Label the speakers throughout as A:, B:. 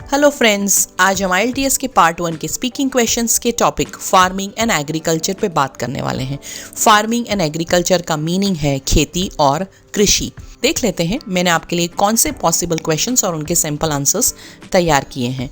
A: Hello friends, आज हम IELTS के पार्ट 1 के स्पीकिंग क्वेश्चंस के टॉपिक फार्मिंग एंड एग्रीकल्चर पे बात करने वाले हैं। फार्मिंग एंड एग्रीकल्चर का मीनिंग है खेती और कृषि। देख लेते हैं मैंने आपके लिए कौन से पॉसिबल क्वेश्चंस और उनके सिंपल आंसर्स तैयार किए हैं।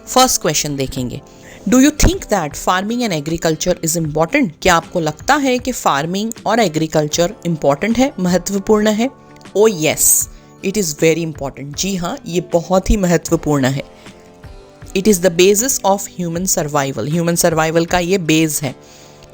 A: फर्स्ट क्वेश्चन देखेंगे, do you think that farming and agriculture is important? क्या आपको लगता है कि फार्मिंग और एग्रीकल्चर इम्पॉर्टेंट है, महत्वपूर्ण है? Oh yes, it is very important. जी हाँ, ये बहुत ही महत्वपूर्ण है। It is the basis of human survival. Human survival का ये बेस है।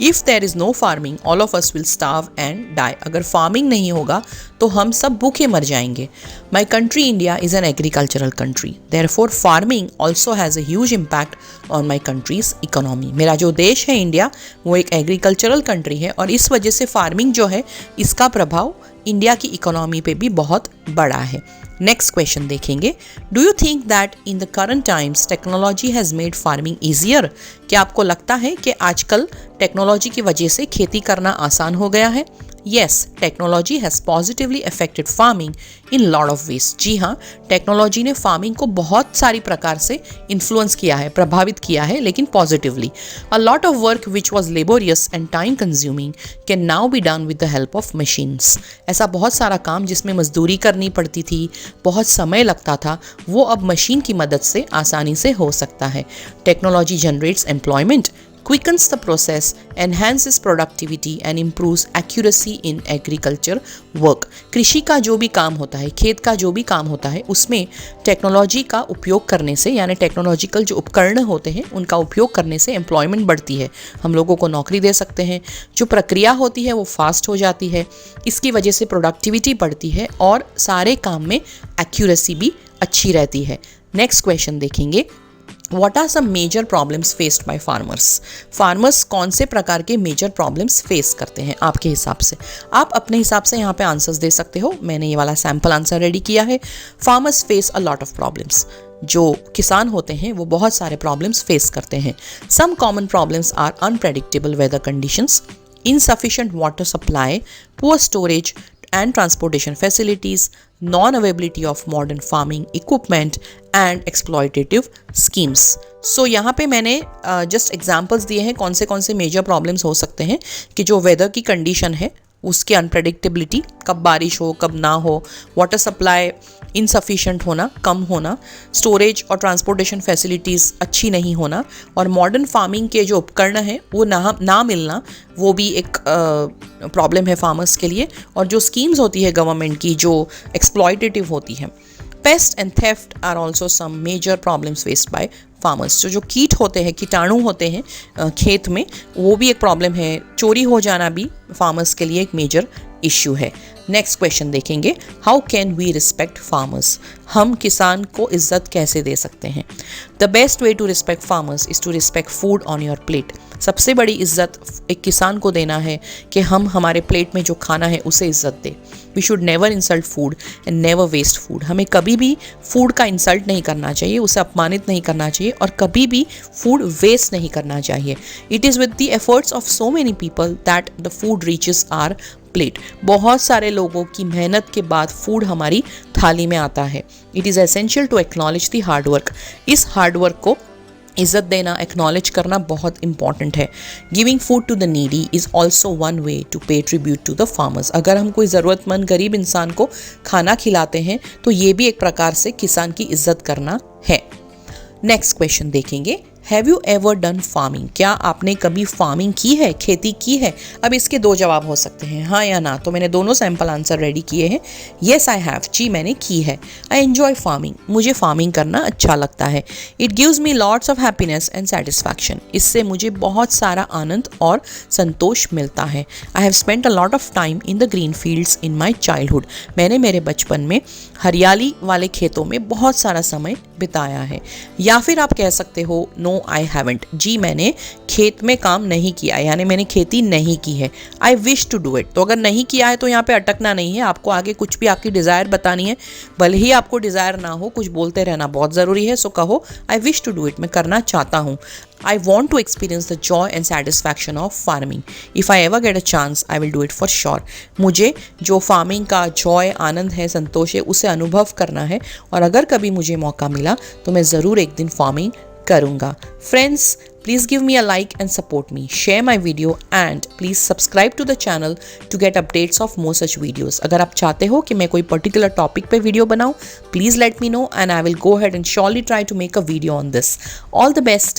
A: If there is no farming all of us will starve and die. अगर फार्मिंग नहीं होगा तो हम सब भूखे मर जाएंगे। My country India is an agricultural country, therefore farming also has a huge impact on my country's economy. मेरा जो देश है इंडिया, वो एक एग्रीकल्चरल कंट्री है और इस वजह से फार्मिंग जो है इसका प्रभाव इंडिया की इकोनॉमी पे भी बहुत बड़ा है। नेक्स्ट क्वेश्चन देखेंगे, do you think that in the current times technology has made farming easier? क्या आपको लगता है कि आजकल टेक्नोलॉजी की वजह से खेती करना आसान हो गया है? Yes, technology has positively affected farming in lot of ways. जी हाँ, टेक्नोलॉजी ने फार्मिंग को बहुत सारी प्रकार से इन्फ्लुएंस किया है, प्रभावित किया है, लेकिन positively. A lot of work which was laborious and time consuming can now be done with the help of machines. ऐसा बहुत सारा काम जिसमें मजदूरी करनी पड़ती थी, बहुत समय लगता था, वो अब मशीन की मदद से आसानी से हो सकता है। Technology generates employment, quickens the process, enhances productivity and improves accuracy in agriculture work. कृषि का जो भी काम होता है, खेत का जो भी काम होता है, उसमें टेक्नोलॉजी का उपयोग करने से, यानी टेक्नोलॉजिकल जो उपकरण होते हैं उनका उपयोग करने से एम्प्लॉयमेंट बढ़ती है। हम लोगों को नौकरी दे सकते हैं, जो प्रक्रिया होती है वो फास्ट हो जाती है, इसकी वजह से प्रोडक्टिविटी बढ़ती है और सारे काम में एक्यूरेसी भी अच्छी रहती है। नेक्स्ट क्वेश्चन देखेंगे, What are some major problems faced by farmers? Farmers कौन से प्रकार के मेजर प्रॉब्लम्स फेस करते हैं आपके हिसाब से? आप अपने हिसाब से यहाँ पे आंसर्स दे सकते हो। मैंने ये वाला सैम्पल आंसर रेडी किया है। Farmers face a lot of problems. जो किसान होते हैं वो बहुत सारे प्रॉब्लम्स फेस करते हैं। Some common problems are unpredictable weather conditions, insufficient water supply, poor storage and transportation facilities, non-availability of modern farming equipment and exploitative schemes. So यहाँ पे मैंने just examples दिए हैं कौन से मेजर प्रॉब्लम्स हो सकते हैं कि जो वेदर की कंडीशन है उसकी अनप्रेडिक्टेबिलिटी, कब बारिश हो कब ना हो, वाटर सप्लाई इनसफिशिएंट होना, कम होना, स्टोरेज और ट्रांसपोर्टेशन फैसिलिटीज़ अच्छी नहीं होना और मॉडर्न फार्मिंग के जो उपकरण हैं वो ना मिलना, वो भी एक प्रॉब्लम है फार्मर्स के लिए। और जो स्कीम्स होती है गवर्नमेंट की जो एक्सप्लॉयटेटिव होती है। Pest and theft are also some major problems faced by farmers. जो कीट होते हैं, कीटाणु होते हैं खेत में, वो भी एक प्रॉब्लम है। चोरी हो जाना भी फार्मर्स के लिए एक मेजर इश्यू है। नेक्स्ट क्वेश्चन देखेंगे, how can we respect farmers? हम किसान को इज्जत कैसे दे सकते हैं? The best way to respect farmers is to respect food on your plate. सबसे बड़ी इज्जत एक किसान को देना है कि हम हमारे प्लेट में जो खाना है उसे इज्जत दें। We should never insult food and never waste food. हमें कभी भी फूड का इंसल्ट नहीं करना चाहिए, उसे अपमानित नहीं करना चाहिए और कभी भी फूड वेस्ट नहीं करना चाहिए। It is with the efforts of so many people that the food reaches our plate. बहुत सारे लोगों की मेहनत के बाद फूड हमारी थाली में आता है। It is essential to acknowledge the hard work. इस हार्ड वर्क को इज़्ज़त देना, एक्नॉलेज करना बहुत इंपॉर्टेंट है। Giving food to the needy is also one way to pay tribute to the farmers. अगर हम कोई ज़रूरतमंद गरीब इंसान को खाना खिलाते हैं तो ये भी एक प्रकार से किसान की इज्जत करना है। नेक्स्ट क्वेश्चन देखेंगे, have you ever done farming? क्या आपने कभी फार्मिंग की है, खेती की है? अब इसके दो जवाब हो सकते हैं, हाँ या ना। तो मैंने दोनों सैम्पल आंसर रेडी किए हैं। येस आई हैव, जी मैंने की है। आई एन्जॉय फार्मिंग, मुझे फार्मिंग करना अच्छा लगता है। It gives me lots of happiness and satisfaction. इससे मुझे बहुत सारा आनंद और संतोष मिलता है। I have spent a lot of time in the green fields in my childhood. मैंने मेरे बचपन में हरियाली वाले खेतों में बहुत सारा समय बिताया है। या फिर आप कह सकते हो नो आई हैवेंट, जी मैंने खेत में काम नहीं किया, यानी मैंने खेती नहीं की है। I wish to do it, तो अगर नहीं किया है तो यहाँ पे अटकना नहीं है, आपको आगे कुछ भी आपकी डिज़ायर बतानी है, भले ही आपको डिज़ायर ना हो, कुछ बोलते रहना बहुत ज़रूरी है। सो कहो I wish to do it, मैं करना चाहता हूँ। I want to experience the joy and satisfaction of farming. If I ever get a chance, I will do it for sure. मुझे जो फार्मिंग का जॉय, आनंद है, संतोष है, उसे अनुभव करना है और अगर कभी मुझे मौका मिला तो मैं ज़रूर एक दिन फार्मिंग करूँगा। Friends, please give me a like and support me. Share my video and please subscribe to the channel to get updates of more such videos. अगर आप चाहते हो कि मैं कोई particular topic पे वीडियो बनाऊँ, please let me know and I will go ahead and surely try to make a video on this. All the best.